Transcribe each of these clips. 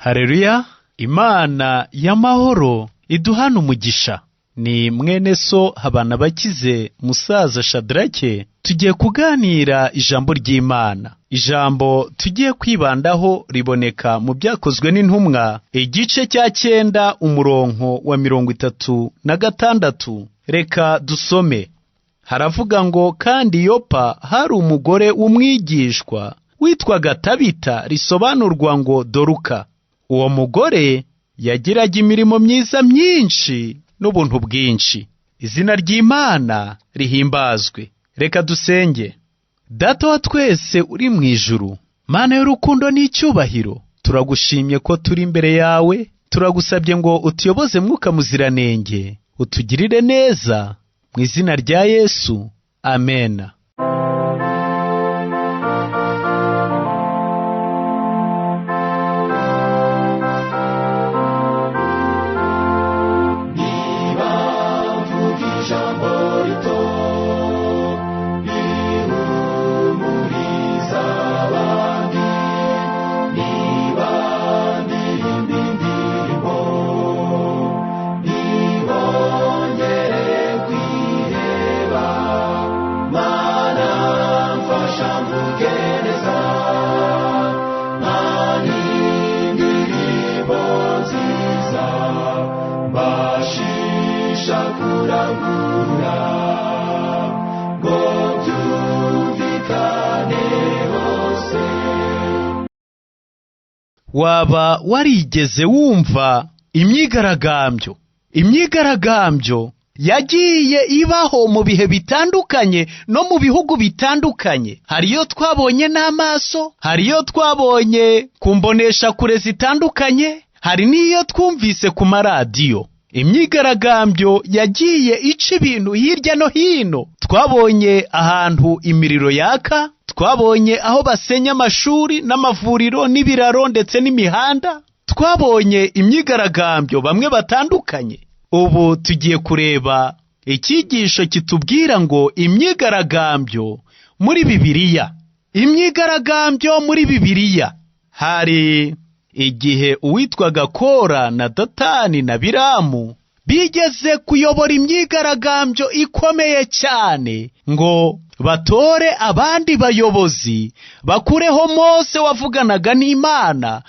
Haleluya! Imana y'amahoro iduhana umugisha. Ni mwene so Habanabakize musaza Shadrake. Tugiye kuganira ijambo ry'Imana. Ijambo tugiye kwibandaho riboneka mu Byakozwe n'Intumwa, igice cya 9 umurongo wa 36. Reka dusome. Haravuga ngo, kandi Yopa hari umugore w'umwigishwa witwaga Tabita, risobanurwa ngo Doruka. Uwo mugore yagiraga imirimo myiza myinshi n'ubuntu bwinshi. Izina ry'Imana rihimbazwe. Reka dusenge. Data wa twese uri mu ijuru, Mana y'urukundo n'icyubahiro, turagushimye ko turi imbere yawe. Turagusabye ngo utuyoboze Mwuka Muziranenge, utugirire neza mu izina rya Yesu. Amen. Waba warigeze wumva imyigaragambyo? Imyigaragambyo yagiye ibaho mu bihe bitandukanye no mu bihugu bitandukanye. Hariyo twabonye n'amaso, hariyo twabonye kumbonesha kure zitandukanye, hari n'iyo twumvise ku maradiyo. Imyigaragambyo yagiye ica ibintu hirya no hino. Twabonye ahantu imiriro yaka, twabonye aho basenya amashuri n'amavuriro n'ibiraro ndetse n'imihanda. Twabonye imyigaragambyo bamwe batandukanye. Ubu tugiye kureba icyigisho kitubwira ngo imyigaragambyo muri Bibiliya. Imyigaragambyo muri Bibiliya. Hari igihe uwitwaga Kora na Datani na Biramu bigeze kuyobora imyigaragambyo ikomeye cyane ngo batore abandi bayobozi, bakureho Mose wavuganaga n'Imana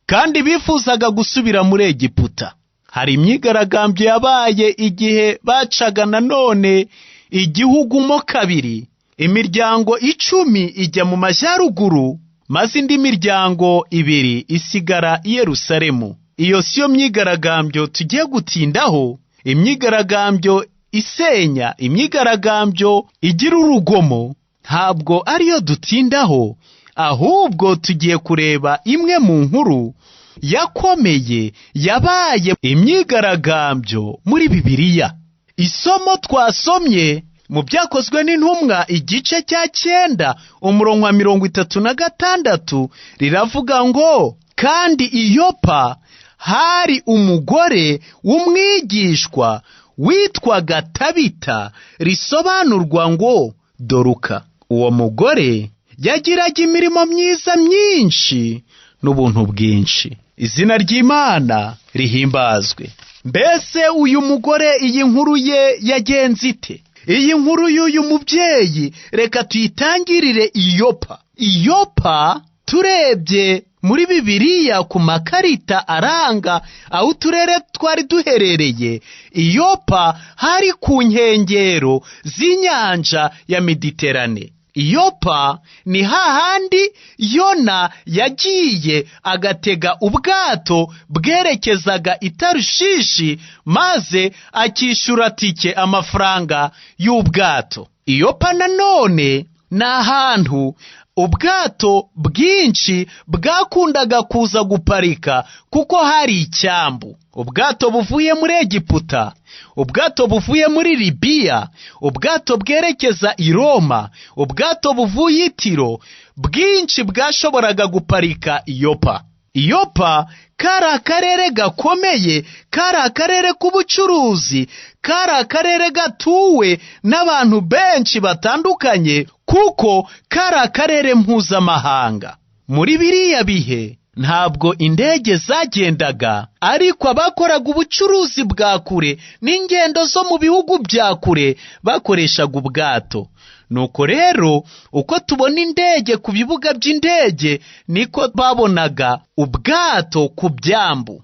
kandi bifuzaga gusubira muri Egiputa. Hari imyigaragambyo yabaye igihe bacaga nanone igihugu mo kabiri. Imiryango 10 ijya mu majyaruguru, maze indi miryango 2 isigara i Yerusalemu. Iyo siyo myigaragambyo tugiye gutindaho. Imyigaragambyo isenya, imyigaragambyo igira urugomo, ntabwo ariyo dutindaho. Ahubwo tugiye kureba imwe mu nkuru yakomeye yabaye imyigaragambyo muri Bibiliya. Isomo twasomye mu Byakozwe n'Intumwa igice cya 9 umurongo wa 36 riravuga ngo, kandi i Yopa hari umugore w'umwigishwa witwaga Tabita, risobanurwa ngo Doruka. Uwo mugore yagiraga imirimo myiza myinshi n'ubuntu bwinshi. Izina ry'Imana rihimbazwe. Mbese uyu mugore iyi nkuru ye yagenze ite? Iyi nkuru y'uyu mubyeyi reka tuyitangirire i Yopa. I Yopa turebye muri Bibiliya ku makarita aranga aho uturere twari duherereye, i Yopa hari ku nkengero z'inyanja ya Mediterane. I Yopa ni hahandi Yona yagiye agatega ubwato bwerekezaga i Tarushishi, maze akishyura tike amafaranga y'ubwato. I Yopa nanone ni ahantu ubwato bwinshi bwakundaga kuza guparika kuko hari icyambu. Ubwato buvuye muri Egiputa, ubwato buvuye muri Libiya, ubwato bwerekeza i Roma, ubwato buvuye i Tiro, bwinshi bwashoboraga guparika i Yopa. I Yopa kari akarere gakomeye, kari akarere k'ubucuruzi, kari akarere gatuwe n'abantu benshi batandukanye kuko kari akarere mpuzamahanga. Muri biriya bihe ntabwo indege zagendaga, ariko abakoraga ubucuruzi bwa kure n'ingendo zo mu bihugu bya kure bakoreshaga ubwato. Nuko rero uko tubona indege ku bibuga by'indege niko babonaga ubwato ku byambu.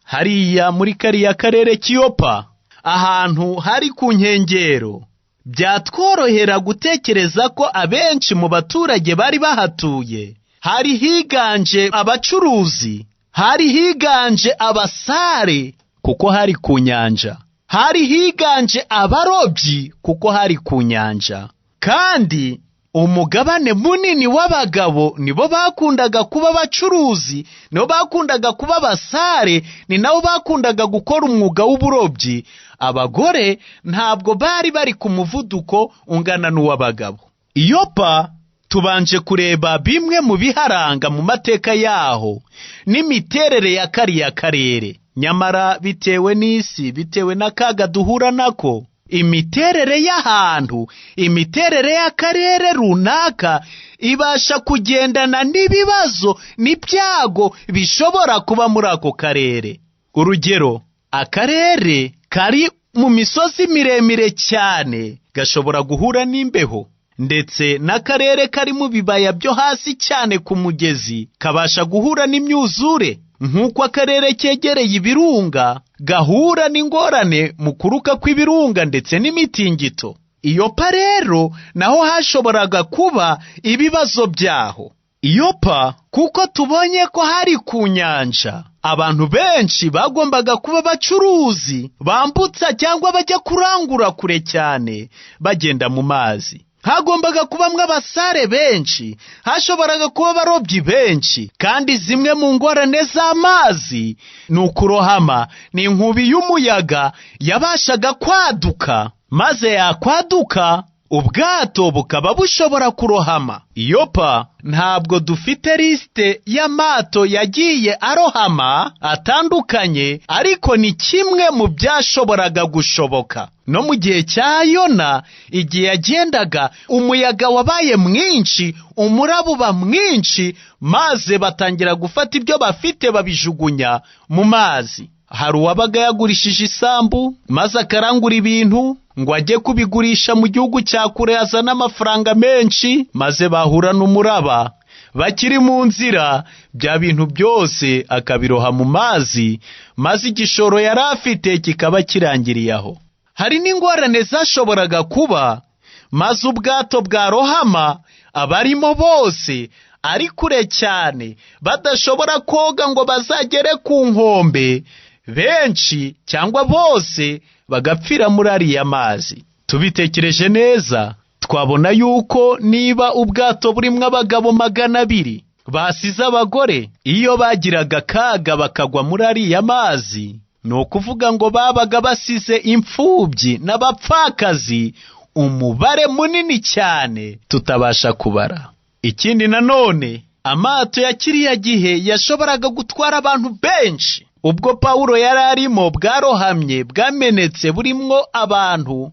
Hariya muri kariya karere k'Yopa, ahantu hari ku nkengero, byatworohera gutekereza ko abenshi mu baturage bari bahatuye hari higanje abacuruzi, hari higanje abasare kuko hari ku nyanja, hari higanje abarobyi kuko hari ku nyanja. Kandi umugabane munini w'abagabo nibo bakundaga kuba abacuruzi, nibo bakundaga kuba abasare, ni nabo bakundaga gukora umwuga w'uburobyi. Abagore ntabwo bari ku muvuduko ungana n'uw'abagabo. Yopa tubanje kureba bimwe mu biharanga mu mateka yaho n'imiterere ya kariya karere. Nyamara bitewe n'isi, bitewe n'akaga duhura nako, imiterere y'ahantu, imiterere y'akarere runaka ibasha kugendana n'ibibazo n'ibyago bishobora kuba muri ako karere. Urugero, akarere kari mu misozi miremire cyane gashobora guhura n'imbeho, ndetse n'akarere kari mu bibaya byo hasi cyane ku mugezi kabasha guhura n'imyuzure, nk'uko akarere kegereye ibirunga gahura n'ingorane mu kuruka kw'ibirunga ndetse n'imitingito. Yopa rero naho hashoboraga kuba ibibazo byaho. Yopa kuko tubonye ko hari ku nyanja, abantu benshi bagombaga kuba bacuruzi bambutsa cyangwa bajya kurangura kure cyane bagenda mu mazi. Hagombaga kubamwe abasare benshi, hashoboraga kuba abarobyi benshi, kandi zimwe mu ngorane z'amazi ni ukurohama. Ni inkubi y'umuyaga yabashaga kwaduka, maze yakwaduka ubwato bukaba bushobora kurohama. Yopa ntabwo dufite lisite y'amato yagiye arohama atandukanye, ariko ni kimwe mu byashoboraga gushoboka. No mu gihe cya Yona, igihe yagendaga, umuyaga wabaye mwinshi, umuraba uba mwinshi, maze batangira gufata ibyo bafite babijugunya mu mazi. Hari uwabaga yagurishije isambu maze akarangura ibintu ngo ajye kubigurisha mu gihugu cya kure, azana amafaranga menshi, maze bahura n'umuraba. Bakiri mu nzira, bya bintu byose akabiroha mu mazi, maze igishoro yari afite kikaba kirangiriye aho. Hari n'ingorane zashoboraga kuba, maze ubwato bwarohama, abarimo bose ari kure cyane, badashobora koga ngo bazagere ku nkombe, benshi cyangwa bose bagapfira muri ariya mazi. Tubitekereje neza, twabona yuko niba ubwato burimwo abagabo 200 basize abagore, iyo bagiraga akaga bakagwa muri ariya mazi, ni ukuvuga ngo babaga basize imfubyi n'abapfakazi, umubare munini cyane tutabasha kubara. Ikindi nanone, amato ya kiriya gihe yashoboraga gutwara abantu benshi. Ubwo Pawulo yari arimo bwarohamye, bwamenetse burimwo abantu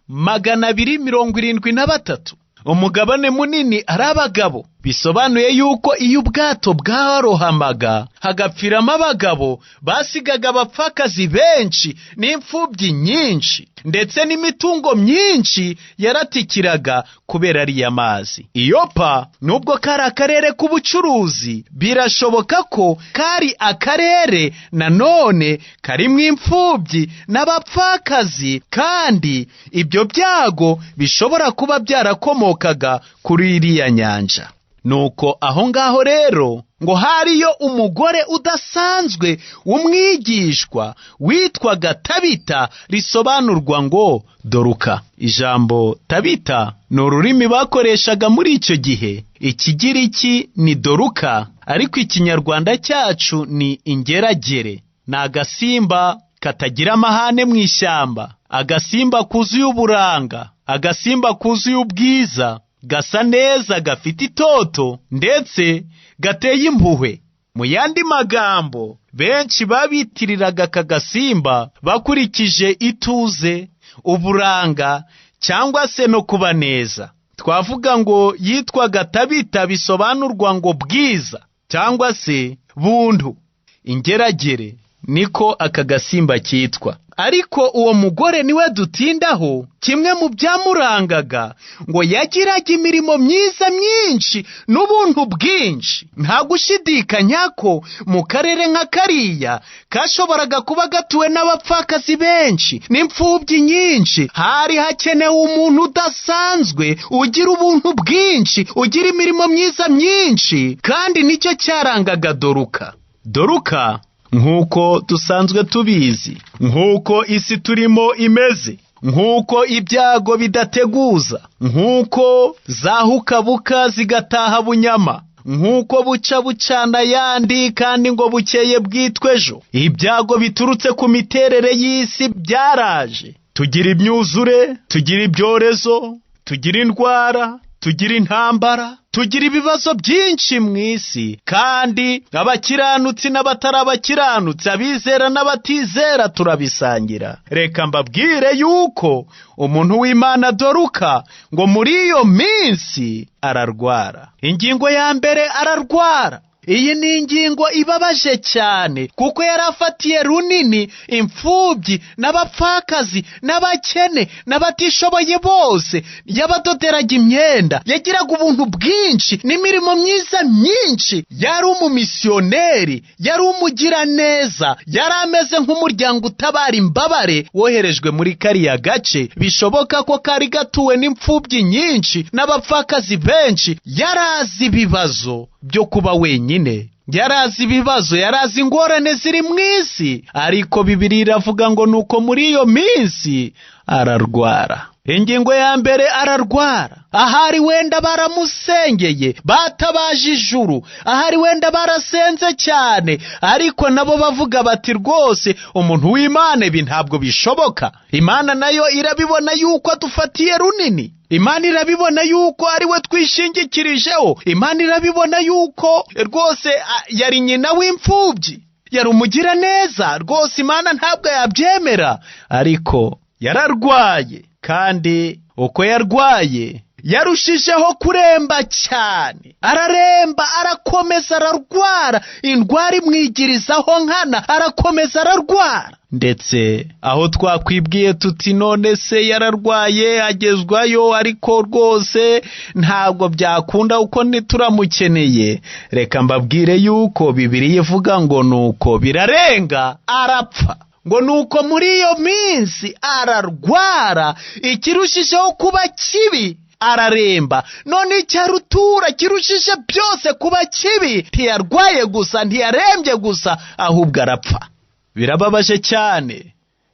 273. Umugabane munini ari abagabo. Bisobanuye yuko iyo ubwato bwarohamaga hagapfiramo abagabo, basigaga abapfakazi benshi n'imfubyi nyinshi, ndetse n'imitungo myinshi yaratikiraga kubera ariya mazi. Yopa nubwo kari akarere k'ubucuruzi, birashoboka ko kari akarere nanone karimwo imfubyi n'abapfakazi, kandi ibyo byago bishobora kuba byarakomokaga kuri iriya nyanja. Nuko aho ngaho rero ngo hariyo umugore udasanzwe w'umwigishwa witwaga Tabita, risobanurwa ngo Doruka. Ijambo Tabita ni ururimi bakoreshaga muri icyo gihe. Ikigiriki ni Doruka, ariko ikinyarwanda cyacu ni ingeragere. Ni agasimba katagira amahane mu ishyamba, agasimba kuzuye uburanga, agasimba kuzuye ubwiza, gasa neza, gafite itoto, ndetse gateye impuhwe. Mu yandi magambo, benshi babitiriraga aka gasimba bakurikije ituze, uburanga, cyangwa se no kuba neza. Twavuga ngo yitwaga Tabita, bisobanurwa ngo bwiza, cyangwa se buntu. Ingeragere niko aka gasimba kitwa. Ariko uwo mugore niwe dutindaho. Kimwe mu byamurangaga ngo yagiraga imirimo myiza myinshi n'ubuntu bwinshi. Nta gushidikanya ko mu karere nka kariya kashoboraga kuba gatuwe n'abapfakazi benshi n'imfubyi nyinshi. Hari hakenewe umuntu udasanzwe ugira ubuntu bwinshi, ugira imirimo myiza myinshi, kandi nicyo cyarangaga Doruka. Doruka, nk'uko dusanzwe tubizi, nk'uko isi turimo imeze, nk'uko ibyago bidateguza, nk'uko zahukabuka zigataha bunyama, nk'uko buca bucana yandi kandi ngo bukeye bwitwe ejo. Ibyago biturutse ku miterere y'isi byaraje. Tugira imyuzure, tugira ibyorezo, tugira indwara, tugira intambara, tugira ibibazo byinshi mu isi, kandi abakiranutsi n'abatari abakiranutsi, abizera n'abatizera turabisangira. Reka mbabwire yuko umuntu w'Imana Doruka ngo muri iyo minsi ararwara. Ingingo ya mbere, ararwara. Iyi ni ingingo ibabaje cyane, kuko yarafatiye runini imfubyi n'abapfakazi n'abakene n'abatishoboye bose. Yabadoderaga imyenda, yagiraga ubuntu bwinshi n'imirimo myiza myinshi. Yari umumisiyoneri, yari umugiraneza, yari ameze nk'umuryango utabara imbabare woherejwe muri kariya gace. Bishoboka ko kari gatuwe n'imfubyi nyinshi n'abapfakazi benshi. Yarazi ibibazo byo kuba wenyine, yarazi ibibazo, yarazi ingorane ziri mu isi. Ariko Bibiliya iravuga ngo nuko muri iyo minsi ararwara. Ingingo ya mbere, ararwara. Ahari wenda baramusengeye, batabaje ijuru, ahari wenda barasenze cyane, ariko nabo bavuga bati rwose umuntu w'Imana ibi ntabwo bishoboka. Imana nayo irabibona yuko adufatiye runini. Imana irabibona yuko ari we twishingikirijeho. Imana irabibona yuko rwose yari nyina w'imfubyi, yari umugira neza rwose. Imana ntabwo yabyemera. Ariko yararwaye, kandi uko yarwaye yarushijeho kuremba cyane. Araremba, arakomeza ararwara. Indwara imwigirizaho nkana, arakomeza ararwara. Ndetse aho twakwibwiye tuti none se yararwaye agezwayo, ariko rwose ntabwo byakunda uko ntituramukeneye. Reka mbabwire yuko Bibiliya ivuga ngo nuko birarenga arapfa. Ngo nuko muri iyo minsi ararwara. Ikirushijeho kuba kibi, araremba. None icyarutura kirushije byose kuba kibi, ntiyarwaye gusa, ntiyarembye gusa, ahubwo arapfa. Birababaje cyane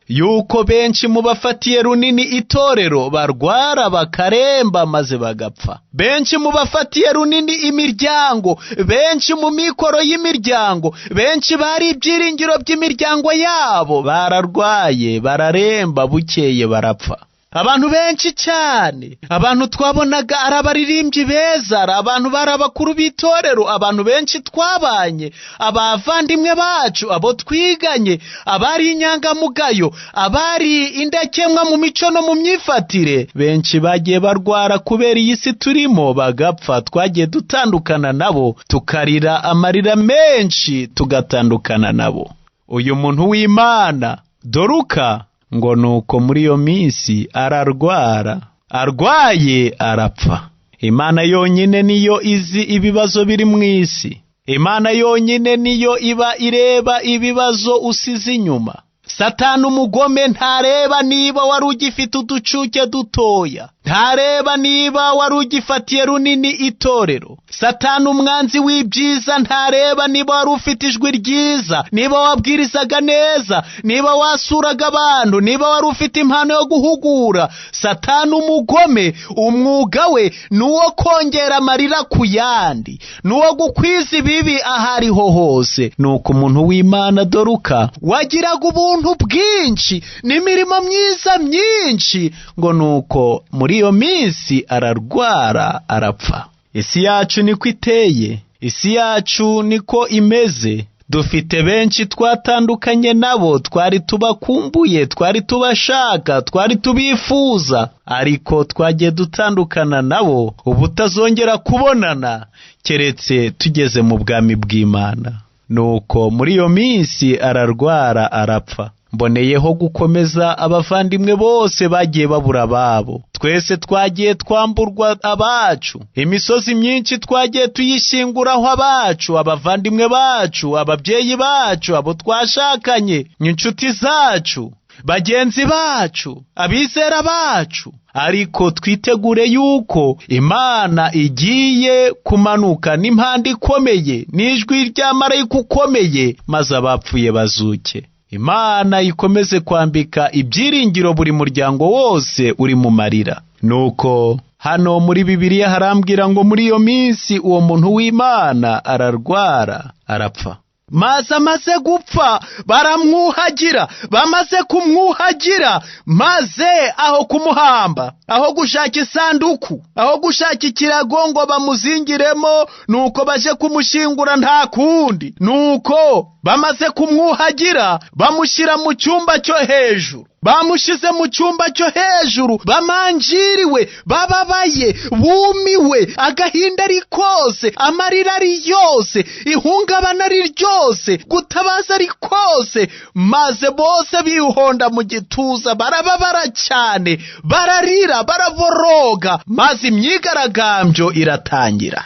yuko benshi mu bafatiye runini itorero barwara bakaremba maze bagapfa. Benshi mu bafatiye runini imiryango, benshi mu mikoro y'imiryango, benshi bari ibyiringiro by'imiryango yabo, bararwaye bararemba, bukeye barapfa. Abantu benshi cyane, abantu twabonaga ari abaririmbyi beza, ari abantu bari abakuru b'itorero, abantu benshi twabanye, abavandimwe bacu, abo twiganye, abari inyangamugayo, abari indakemwa mu mico no mu myifatire, benshi bagiye barwara kubera iyi si turimo bagapfa. Twagiye dutandukana nabo, tukarira amarira menshi, tugatandukana nabo. Uyu muntu w'Imana Doruka ngo nuko muri iyo minsi ararwara, arwaye arapfa. Imana yonyine niyo izi ibibazo biri mu isi. Imana yonyine niyo iba ireba ibibazo usize inyuma. Satani umugome ntareba niba wari ugifite uducuke dutoya, ntareba niba wari ugifatiye runini itorero. Satani umwanzi w'ibyiza ntareba niba wari ufite ijwi ryiza, niba wabwirizaga neza, niba wasuraga abantu, niba wari ufite impano yo guhugura. Satani umugome umwuga we nuwo kongera amarira ku yandi, nuwo gukwiza ibibi ahariho hose. Nuko umuntu w'Imana Doruka wagiraga ubuntu bwinshi n'imirimo myiza myinshi, ngo nuko muri iyo minsi ararwara arapfa. Isi yacu niko iteye, isi yacu niko imeze. Dufite benshi twatandukanye nabo, twari tubakumbuye, twari tubashaka, twari tubifuza, ariko twagiye dutandukana nabo, ubu tazongera kubonana keretse tugeze mu bwami bw'Imana. nuko muri iyo minsi ararwara arapfa. Mboneyeho gukomeza abavandimwe bose bagiye babura ababo. Twese twagiye twamburwa abacu, imisozi myinshi twagiye tuyishinguraho abacu, abavandimwe bacu, ababyeyi bacu, abo twashakanye, inshuti zacu, bagenzi bacu, abizera bacu. Ariko twitegure yuko Imana igiye kumanuka n'impanda ikomeye n'ijwi rya marayika ukomeye, maze abapfuye bazuke. Imana ikomeze kwambika ibyiringiro buri muryango wose uri mu marira. Nuko hano muri Bibiliya harambwira ngo muri iyo minsi uwo muntu w'Imana ararwara arapfa. Maze amaze gupfa baramwuhagira. Bamaze kumwuhagira, maze aho kumuhamba, aho gushaka isanduku, aho gushaka ikirago ngo bamuzingiremo, nuko baje kumushingura nta kundi. Nuko bamaze kumwuhagira bamushyira mu cyumba cyo hejuru. Bamushize mu cyumba cyo hejuru, bamanjiriwe, bababaye, bumiwe, agahinda ari kose, amarira ari yose, ihungabana ari ryose, gutabaza ari kose. Maze bose bihonda mu gituza, barababara cyane, bararira, baravoroga. Maze imyigaragambyo iratangira.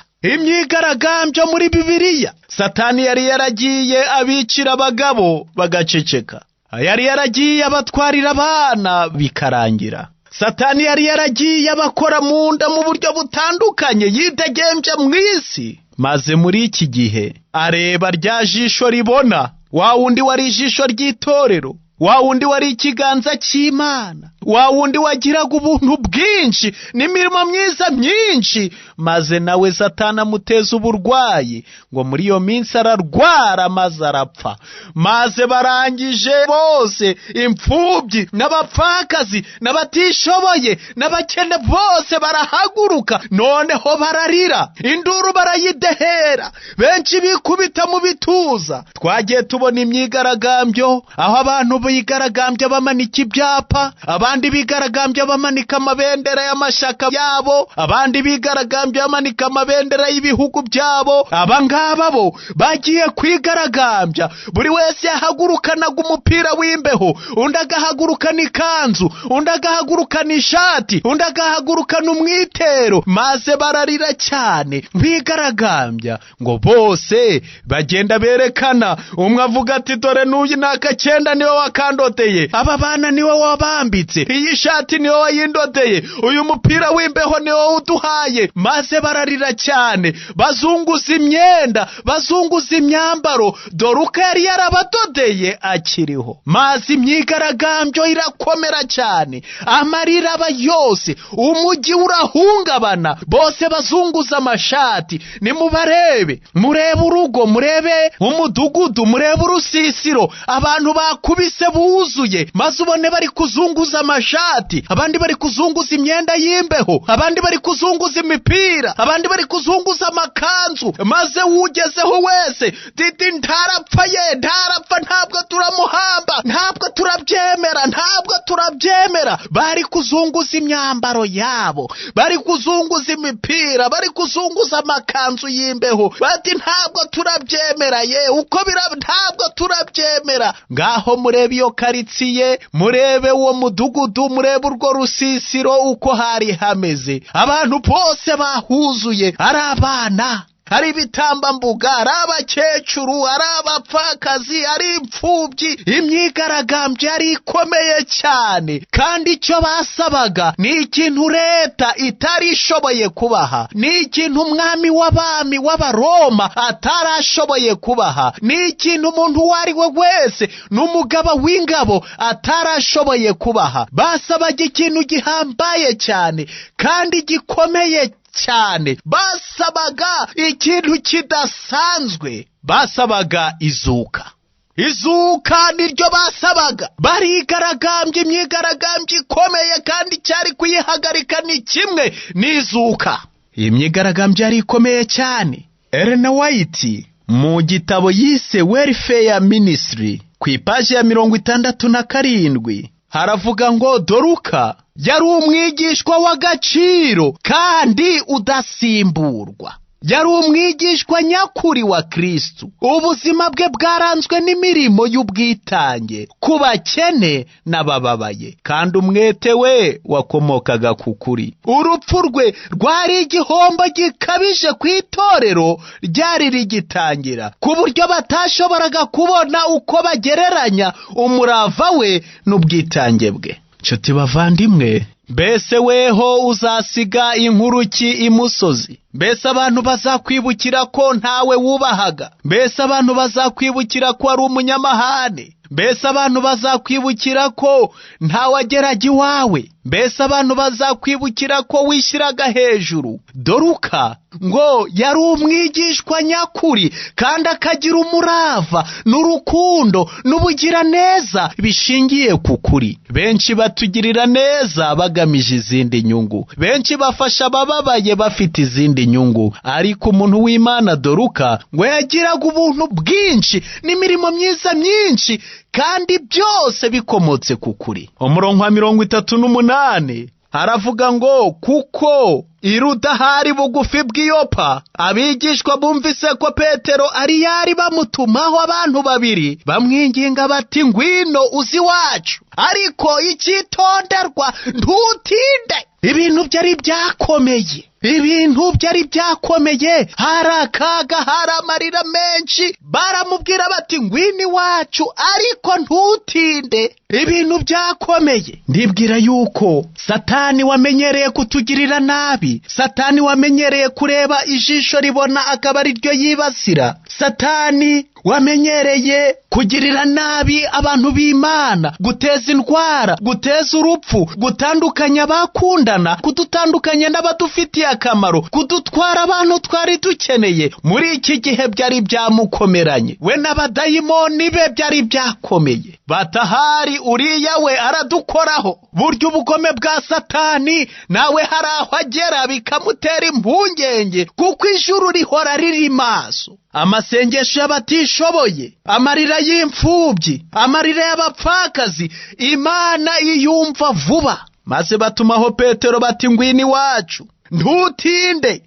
Imyigaragambyo muri Bibiliya, Satani yari yaragiye abicira abagabo bagaceceka. Yari yaragiye abatwarira abana bikarangira. Satani yari yaragiye abakora mu nda mu buryo butandukanye, yidegembya mu isi. Maze muri iki gihe areba rya jisho ribona, wa wundi wari ijisho ry'itorero, wa wundi wari ikiganza cy'Imana, wa wundi wagiraga ubuntu bwinshi n'imirimo myiza myinshi. Maze nawe Satani amuteza uburwayi, ngo muri iyo minsi ararwara maze arapfa. Maze barangije bose, imfubyi n'abapfakazi n'abatishoboye n'abakene bose barahaguruka. Noneho bararira, induru barayidehera, benshi bikubita mu bituza. Twagiye tubona imyigaragambyo, aho abantu bigaragambya bamanika ibyapa, abandi bigaragambya bamanika amabendera y'amashaka yabo, abandi bigaragambya bamanika amabendera y'ibihugu byabo. Abangaba bo bagiye kwigaragambya, buri wese yahagurukanaga umupira w'imbeho, undi agahagurukana ikanzu, undi agahagurukana ishati, undi agahagurukana umwitero. Maze bararira cyane bigaragambya, ngo bose bagenda berekana. Umwe avuga ati dore n'uyu n'akacyenda niwe wakandoteye, aba bana niwe wabambitse, iyi shati niwe wayindoteye, uyu mupira w'imbeho niwe uduhaye. Maze bararira cyane, bazunguza imyenda, bazunguza imyambaro Doruka yari yarabadodeye akiriho. Maze imyigaragambyo irakomera cyane, amarira aba yose, umujyi urahungabana, bose bazunguza amashati. Nimubarebe, murebe urugo, murebe umudugudu, murebe urusisiro, abantu bakubise buzuye. Maze ubone bari kuzunguza amashati, abandi bari kuzunguza imyenda y'imbeho, abandi bari kuzunguza imipira, abandi bari kuzunguza amakanzu. Maze ugezeho wese didi ntarapfa ye, ntarapfa, ntabwo turamuhamba, ntabwo turabyemera, ntabwo turabyemera. Bari kuzunguza imyambaro yabo, bari kuzunguza imipira, bari kuzunguza amakanzu y'imbeho, bati ntabwo turabyemera ye, uko ntabwo turabyemera. Ngaho murebe iyo karitsiye, murebe uwo mudugudu, murebe urwo rusisiro uko hari hameze. Abantu bose bahuzuye, ari abana, ari ibitambambuga, ari abakecuru, ari abapfakazi, ari imfubyi. Imyigaragambyo yari ikomeye cyane, kandi icyo basabaga ni ikintu leta itari ishoboye kubaha, ni ikintu umwami w'abami w'Abaroma atarashoboye kubaha, ni ikintu umuntu uwo ari we wese n'umugaba w'ingabo atarashoboye kubaha. Basabaga ikintu gihambaye cyane kandi gikomeye cyane. Basabaga ikintu kidasanzwe, basabaga izuka. Izuka niryo basabaga. Barigaragambye imyigaragambyo ikomeye, kandi cyari kuyihagarika ni kimwe, n'izuka. Iyi myigaragambyo yari ikomeye cyane. Ellen White mu gitabo yise Welfare Ministry ku ipaji ya 67 haravuga ngo Doruka yari umwigishwa w'agaciro kandi udasimburwa. yari umwigishwa nyakuri wa Kristo. Ubuzima bwe bwaranzwe n'imirimo y'ubwitange ku bakene n'abababaye, kandi umwete we wakomokaga ku kuri. Urupfu rwe rwari igihombo gikabije ku itorero ryari rigitangira, ku buryo batashoboraga kubona uko bagereranya umurava we n'ubwitange bwe. Nshuti bavandimwe, mbese weho uzasiga inkuru ki imusozi? Mbese abantu bazakwibukira ko ntawe wubahaga? Mbese abantu bazakwibukira ko ari umunyamahane? Mbese abantu bazakwibukira ko ntawageraga iwawe? Mbese abantu bazakwibukira ko wishyiraga hejuru? Doruka ngo yari umwigishwa nyakuri, kandi akagira umurava n'urukundo n'ubugiraneza bishingiye ku kuri. Benshi batugirira neza bagamije izindi nyungu, benshi bafasha abababaye bafite izindi nyungu, ariko umuntu w'Imana Doruka ngo yagiraga ubuntu bwinshi n'imirimo myiza myinshi, kandi byose bikomotse ku kuri. Umurongo wa 38 haravuga ngo, kuko irudahari bugufi bw'iyopa, abigishwa bumvise ko Petero ari yari bamutumaho abantu babiri bamwinginga bati, ngwino uzi wacu, ariko icyitonderwa ntutinde. Ibintu byari byakomeye, hari akaga, hari amarira menshi. Baramubwira bati, ngwino iwacu, ariko ntutinde. Ibintu byakomeye. Ndibwira yuko Satani wamenyereye kutugirira nabi, Satani wamenyereye kureba ijisho ribona akaba ari ryo yibasira, Satani wamenyereye kugirira nabi abantu b'Imana, guteza indwara, guteza urupfu, gutandukanya abakundana, kudutandukanya n'abadufitiye akamaro, kudutwara abantu twari dukeneye. Muri iki gihe byari byamukomeranye, we n'abadayimoni be byari byakomeye. Batahari uriya we aradukoraho. Burya ubugome bwa Satani nawe hari aho agera bikamutera impungenge, kuko ijuru rihora riri maso. Amasengesho y'abatishoboye, amarira y'imfubyi, amarira y'abapfakazi, Imana iyumva vuba. Maze batumaho Petero bati, ngwino iwacu, ntutinde.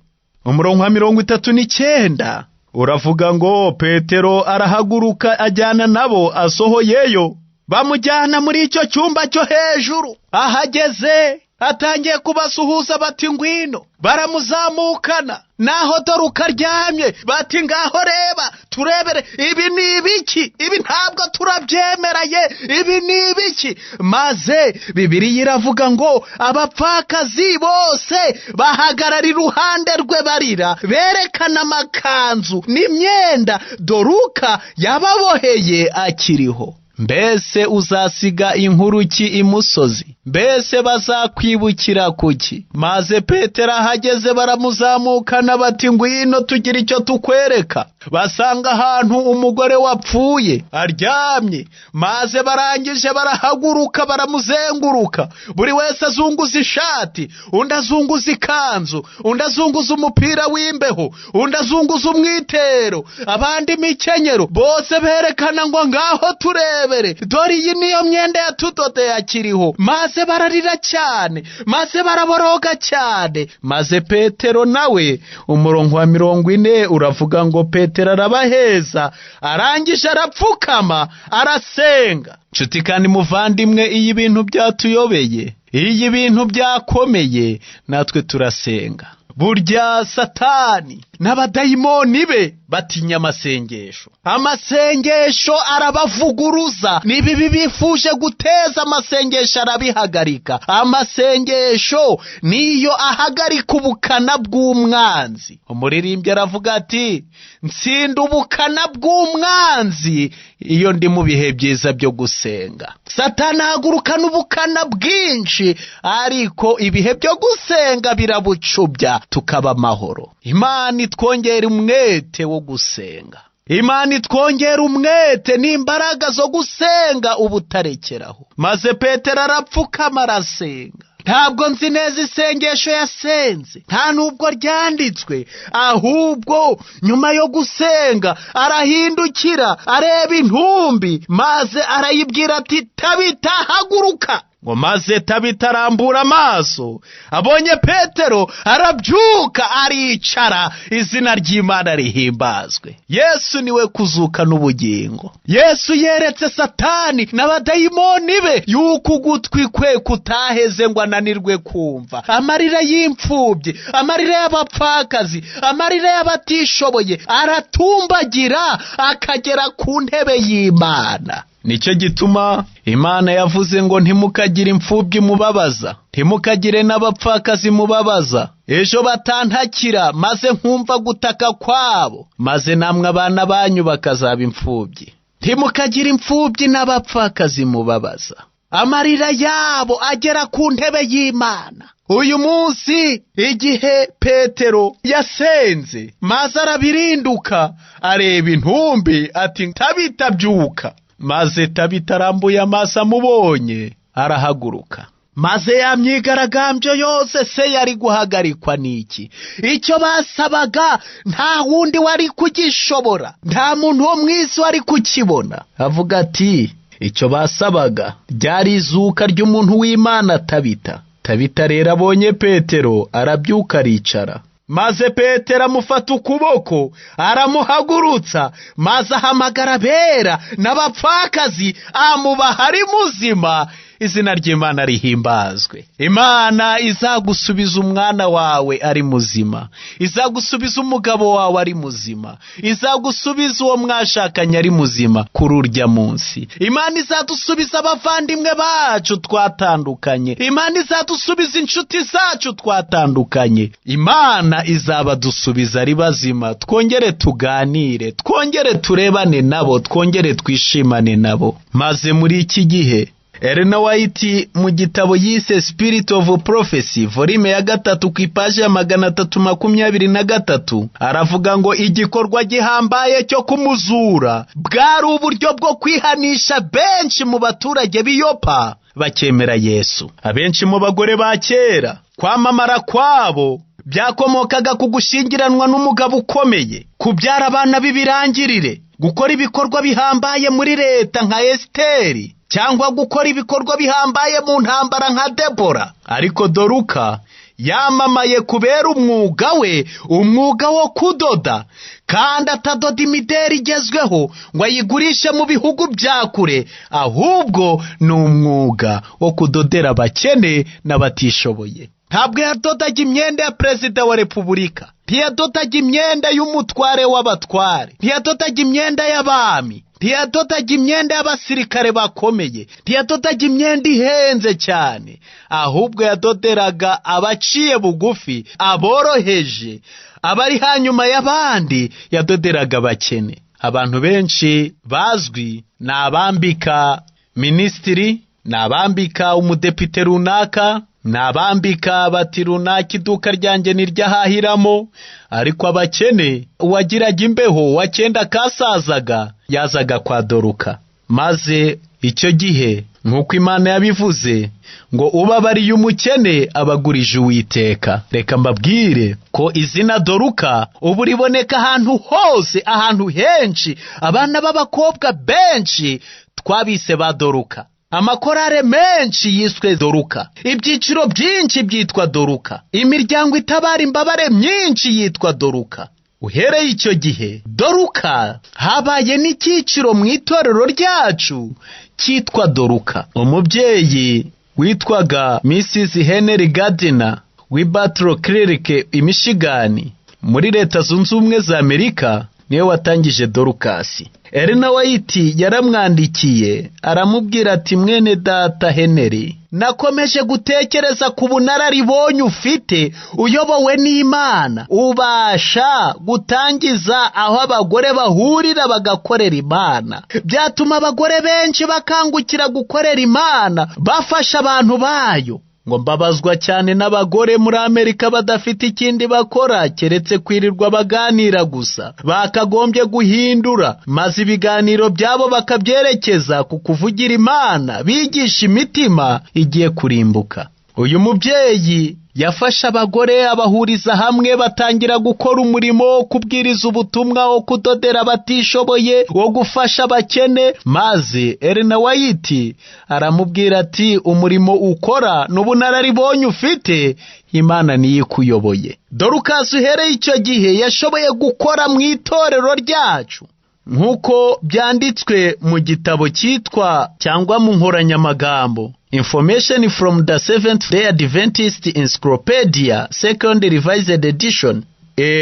Umurongo wa 39 uravuga ngo, Petero arahaguruka ajyana nabo, asohoyeyo bamujyana muri icyo cyumba cyo hejuru. Ahageze atangiye kubasuhuza bati, ngwino. Baramuzamukana, naho Doruka aryamye bati, ngaho reba turebere, ibi ni ibiki? Ibi ntabwo turabyemereye, ibi ni ibiki? Maze Bibiliya iravuga ngo abapfakazi bose bahagarara iruhande rwe barira, berekana amakanzu n'imyenda Doruka yababoheye akiriho. Mbese uzasiga inkuru ki imusozi? Mbese bazakwibukira kuki? Maze Petero ahageze baramuzamukana bati, ngwino tugira icyo tukwereka. Basanga ahantu umugore wapfuye aryamye, maze barangije barahaguruka baramuzenguruka, buri wese azunguza ishati, undi azunguza ikanzu, undi azunguza umupira w'imbeho, undi azunguza umwitero, abandi imikenyero. Bose berekana ngo ngaho turebere, dore iyi niyo myenda yatudodeye akiriho. Maze bararira cyane, maze baraboroga cyane. Maze Petero nawe, umurongo wa 40 uravuga ngo, Petero arabaheza, arangije arapfukama, arasenga. Nshuti kandi muvandimwe, iyi bintu byatuyobeye, iyi bintu byakomeye, natwe turasenga. Burya Satani n'abadayimoni be batinya amasengesho. Amasengesho arabavuguruza, nibibi bifuje guteza amasengesho arabihagarika. Amasengesho niyo ahagarika ubukana bw'umwanzi. Umuririmbyi aravuga ati, ntsinda ubukana bw'umwanzi iyo ndi mu bihe byiza byo gusenga. Satani ahagurukana ubukana bwinshi, ariko ibihe byo gusenga birabucubya tukaba amahoro. Imana itwongera umwete wo gusenga, Imana itwongera umwete n'imbaraga zo gusenga ubutarekeraho. Maze Petero arapfukama arasenga. Ntabwo nzi neza isengesho yasenze, nta nubwo ryanditswe, ahubwo nyuma yo gusenga arahindukira areba intumbi, maze arayibwira ati, Tabita haguruka. ngo maze Tabita arambura amaso, abonye Petero arabyuka aricara. Izina ry'Imana rihimbazwe. Yesu niwe kuzuka n'ubugingo. Yesu yeretse Satani n'abadayimoni be yuko ugutwi kwe kutaheze ngo ananirwe kumva amarira y'imfubyi, amarira y'abapfakazi, amarira y'abatishoboye, aratumbagira akagera ku ntebe y'Imana. Nicyo gituma Imana yavuze ngo ntimukagire imfubyi mubabaza, ntimukagire n'abapfakazi mubabaza, ejo batantakira maze nkumva gutaka kwabo, maze namwe abana banyu bakazaba imfubyi. Ntimukagire imfubyi n'abapfakazi mubabaza, amarira yabo agera ku ntebe y'Imana. Uyu munsi igihe Petero yasenze maze arabirinduka, areba intumbi ati Tabita byuka. Maze Tabita arambuye amaso amubonye arahaguruka. Maze ya myigaragambyo yose se yari guhagarikwa n'iki? Icyo basabaga nta wundi wari kugishobora, nta muntu wo mw'isi wari kukibona. Avuga ati icyo basabaga ryari izuka ry'umuntu w'Imana Tabita. Tabita rero abonye Petero arabyuka aricara. Maze Petero amufata ukuboko aramuhagurutsa, maze ahamagara abera n'abapfakazi amubaha ari muzima. Izina ry'Imana rihimbazwe. Imana izagusubiza umwana wawe ari muzima, izagusubiza umugabo wawe ari muzima, izagusubiza uwo mwashakanye ari muzima kuri urya munsi. Imana izadusubiza abavandimwe bacu twatandukanye, Imana izadusubiza inshuti zacu twatandukanye, Imana izabadusubiza ari bazima, twongere tuganire, twongere turebane nabo, twongere twishimane nabo. Maze muri iki gihe Ellen White mu gitabo yise Spirit of Prophecy volume ya 3 ku ipaji ya 323 aravuga ngo igikorwa gihambaye cyo kumuzura bwari uburyo bwo kwihanisha benshi mu baturage b'Yopa bakemera Yesu. Abenshi mu bagore ba kera kwamamara kwabo byakomokaga ku gushingiranwa n'umugabo ukomeye, kubyara abana b'ibirangirire, gukora ibikorwa bihambaye muri leta nka Esiteri, cyangwa gukora ibikorwa bihambaye mu ntambara nka Debora. Ariko Doruka yamamaye kubera umwuga we, umwuga wo kudoda, kandi atadoda imideri igezweho ngo ayigurishe mu bihugu bya kure, ahubwo ni umwuga wo kudodera abakene n'abatishoboye. Ntabwo yadodaga imyenda ya perezida wa repubulika, ntiyadodaga imyenda y'umutware w'abatware, ntiyadodaga imyenda y'abami, ntiyadodaga imyenda y'abasirikare bakomeye, ntiyadodaga imyenda ihenze cyane, ahubwo yadoderaga abaciye bugufi, aboroheje, abari hanyuma y'abandi, yadoderaga abakene. Abantu benshi bazwi ni abambika minisitiri, ni abambika umudepite runaka, nabambika bati runaka iduka ryanjye niryahahiramo. Ariko abakene, uwagiraga imbeho wakenda kasazaga yazaga kwa Doruka. Maze icyo gihe nk'uko Imana yabivuze ngo ubabariye umukene abagurije Uwiteka. Reka mbabwire ko izina Doruka ubu riboneka ahantu hose, ahantu henshi. Abana b'abakobwa benshi twabise ba Doruka, amakorale menshi yiswe Doruka, ibyiciro byinshi byitwa Doruka, imiryango itabara imbabare myinshi yitwa Doruka. Uhereye icyo gihe Doruka habaye n'icyiciro mu itorero ryacu cyitwa Doruka. Umubyeyi witwaga Mrs. Henry Gardner w'i Battle Creek i Michigan muri Leta Zunze Ubumwe za Amerika niwe watangije Dorukasi. Ellen White yaramwandikiye aramubwira ati mwene data Henry, nakomeje gutekereza ku bunararibonye ufite uyobowe n'Imana, ubasha gutangiza aho abagore bahurira bagakorera Imana. Byatuma abagore benshi bakangukira gukorera Imana, bafasha abantu bayo. Ngo mbabazwa cyane n'abagore muri Amerika badafite ikindi bakora keretse kwirirwa baganira gusa. Bakagombye guhindura maze ibiganiro byabo bakabyerekeza ku kuvugira Imana, bigisha imitima igiye kurimbuka. uyu mubyeyi yafashe abagore abahuriza hamwe batangira gukora umurimo wo kubwiriza ubutumwa, wo kudodera abatishoboye, wo gufasha abakene. Maze Ellen White aramubwira ati, umurimo ukora n'ubunararibonye ufite, Imana niyo ikuyoboye. Dorukasi uhereye icyo gihe yashoboye gukora mu itorero ryacu nk'uko byanditswe mu gitabo cyitwa cyangwa mu nkoranyamagambo Information from the Seventh-day Adventist Encyclopedia Second Revised Edition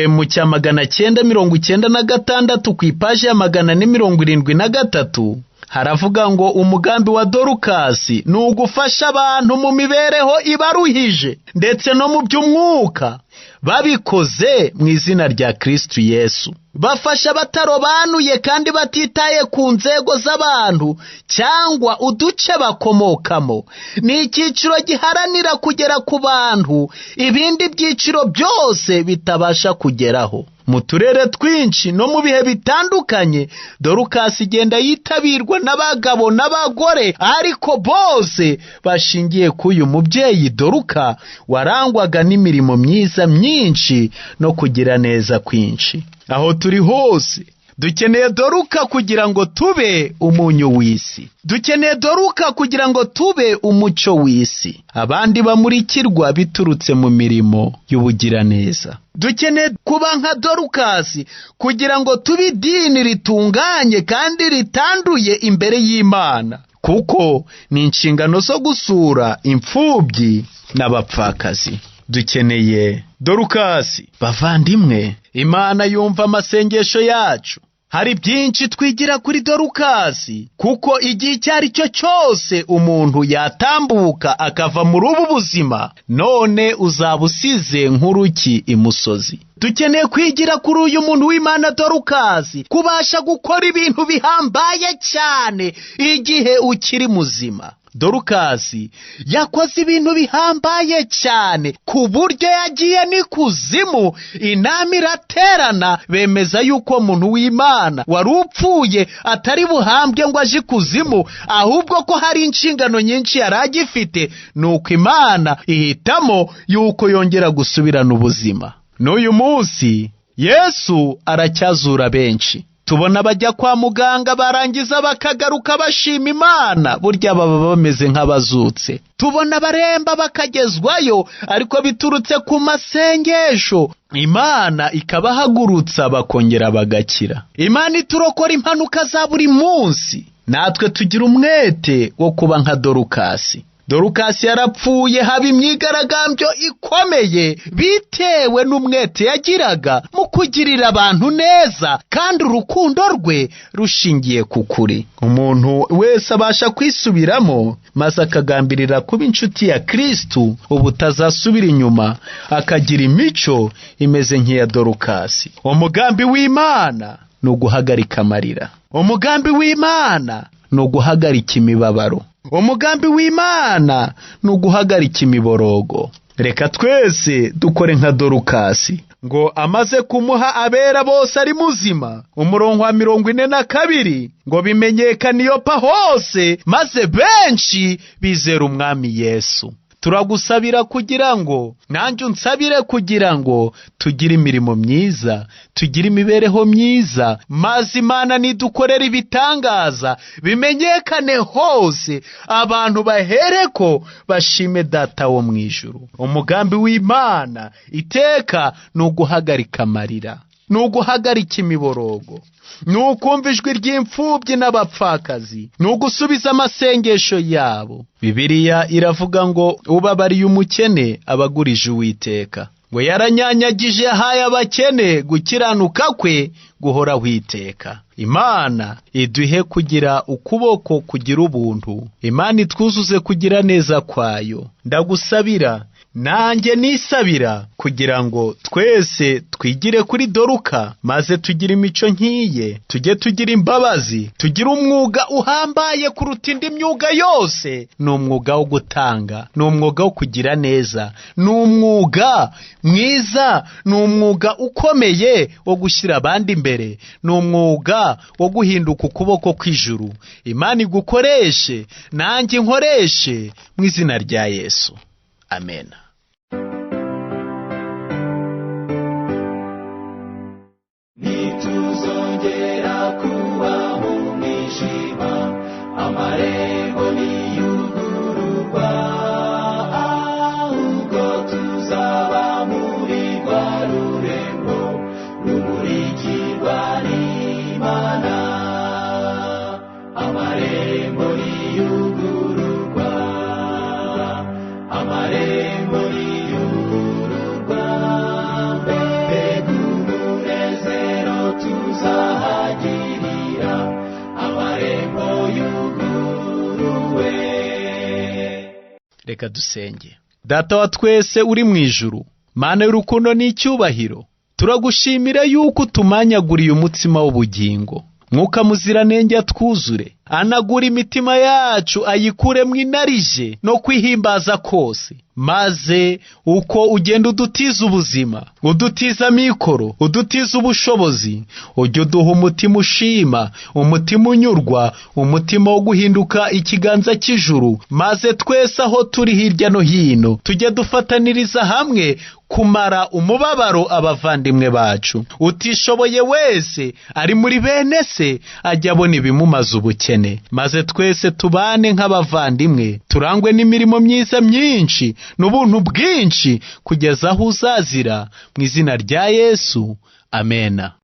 mu cya 996 ku ipaji ya 473 haravuga ngo umugambi wa Dorukasi ni ugufasha abantu mu mibereho ibaruhije ndetse no mu by'umwuka, babikoze mu izina rya Kristo Yesu. Bafasha batarobanuye kandi batitaye ku nzego z'abantu cyangwa uduce bakomokamo. Ni icyiciro giharanira kugera ku bantu ibindi byiciro byose bitabasha kugeraho. Mu turere twinshi no mu bihe bitandukanye, Dorukasi igenda yitabirwa n'abagabo n'abagore, ariko bose bashingiye ku uyu mubyeyi Doruka warangwaga n'imirimo myiza myinshi no kugira neza kwinshi. Aho turi hose dukeneye Doruka kugira ngo tube umunyu w'isi. Dukeneye Doruka kugira ngo tube umucyo w'isi, abandi bamurikirwa biturutse mu mirimo y'ubugiraneza. Dukeneye kuba nka Dorukasi kugira ngo tube idini ritunganye kandi ritanduye imbere y'Imana, kuko ni inshingano zo gusura imfubyi n'abapfakazi. Dukeneye Dorukasi. Bavandimwe, Imana yumva amasengesho yacu. Hari byinshi twigira kuri Dorukasi, kuko igihe icyo ari cyo cyose umuntu yatambuka akava muri ubu buzima, none uzabusize nk'uruki imusozi. Dukeneye kwigira kuri uyu muntu w'Imana Dorukasi, kubasha gukora ibintu bihambaye cyane igihe ukiri muzima. Dorukasi yakoze ibintu bihambaye cyane ku buryo yagiye n'ikuzimu. Inama iraterana, bemeza yuko umuntu w'Imana wari upfuye atari buhambwe ngo aje ikuzimu, ahubwo ko hari inshingano nyinshi yari agifite, nuko Imana ihitamo yuko yongera gusubirana ubuzima. N'uyu munsi Yesu aracyazura benshi. Tubona bajya kwa muganga barangiza bakagaruka bashima Imana, burya baba bameze nk'abazutse. Tubona baremba bakagezwayo, ariko biturutse ku masengesho, Imana ikabahagurutsa bakongera bagakira. Imana iturokora impanuka za buri munsi. Natwe tugira umwete wo kuba nka Dorukasi. Dorukasi yarapfuye haba imyigaragambyo ikomeye bitewe n'umwete yagiraga mu kugirira abantu neza, kandi urukundo rwe rushingiye ku kuri. Umuntu wese abasha kwisubiramo maze akagambirira kuba inshuti ya Kristo, ubutazasubira inyuma, akagira imico imeze nk'iya Dorukasi. Umugambi w'Imana ni uguhagarika amarira. Umugambi w'Imana ni uguhagarika imibabaro. Umugambi w'Imana ni uguhagarika imiborogo. Reka twese dukore nka Dorukasi, ngo amaze kumuha abera bose ari muzima. Umurongo wa 42 ngo bimenyekane i Yopa hose, maze benshi bizera umwami Yesu. Turagusabira kugira ngo, nanjye unsabire kugira ngo tugire imirimo myiza, tugire imibereho myiza, maze Imana nidukorera ibitangaza bimenyekane hose, abantu bahereko bashime Data wo mu ijuru. Umugambi w'Imana iteka ni uguhagarika amarira, ni uguhagarika imiborogo, ni ukumva ijwi ry'imfubyi n'abapfakazi, ni ugusubiza amasengesho yabo. Bibiliya iravuga ngo ubabariye umukene abagurije Uwiteka, ngo yaranyanyagije yahaye abakene gukiranuka kwe guhoraho iteka. Imana iduhe kugira ukuboko kugira ubuntu. Imana itwuzuze kugira neza kwayo. Ndagusabira nanjye nisabira kugira ngo twese twigire kuri Doruka, maze tugire imico nk'iye, tujye tugira imbabazi, tugire umwuga uhambaye kuruta indi myuga yose. Ni umwuga wo gutanga, ni umwuga wo kugira neza, ni umwuga mwiza, ni umwuga ukomeye wo gushyira abandi imbere, ni umwuga wo guhinduka ukuboko kw'ijuru. Imana igukoreshe, nanjye nkoreshe mu izina rya Yesu. amen. Nituzongera kuba mu mwijima, amarembo niyugururwa, ahubwo tuzaba muri rwa rurembo rumurikirwa n'Imana. Amarembo niyugururwa, amarembo niyugururwa, mbega umunezero tuzahagirira, amarembo yuguruwe. Reka dusenge. Data wa twese uri mu ijuru, Mana y'urukundo n'icyubahiro, turagushimira yuko utumanyaguriye umutsima w'ubugingo. Mwuka Muziranenge atwuzure, anagura imitima yacu, ayikuremwo inarije no kwihimbaza kose, maze uko ugenda udutiza ubuzima, udutiza amikoro, udutiza ubushobozi, ujye uduha umutima ushima, umutima unyurwa, umutima wo guhinduka ikiganza cy'ijuru, maze twese aho turi hirya no hino tujye dufataniriza hamwe kumara umubabaro abavandimwe bacu. Utishoboye wese ari muri bene se ajya abona ibimumaza ubukene, maze twese tubane nk'abavandimwe, turangwe n'imirimo myiza myinshi n'ubuntu bwinshi kugeza aho uzazira, mu izina rya Yesu, amena.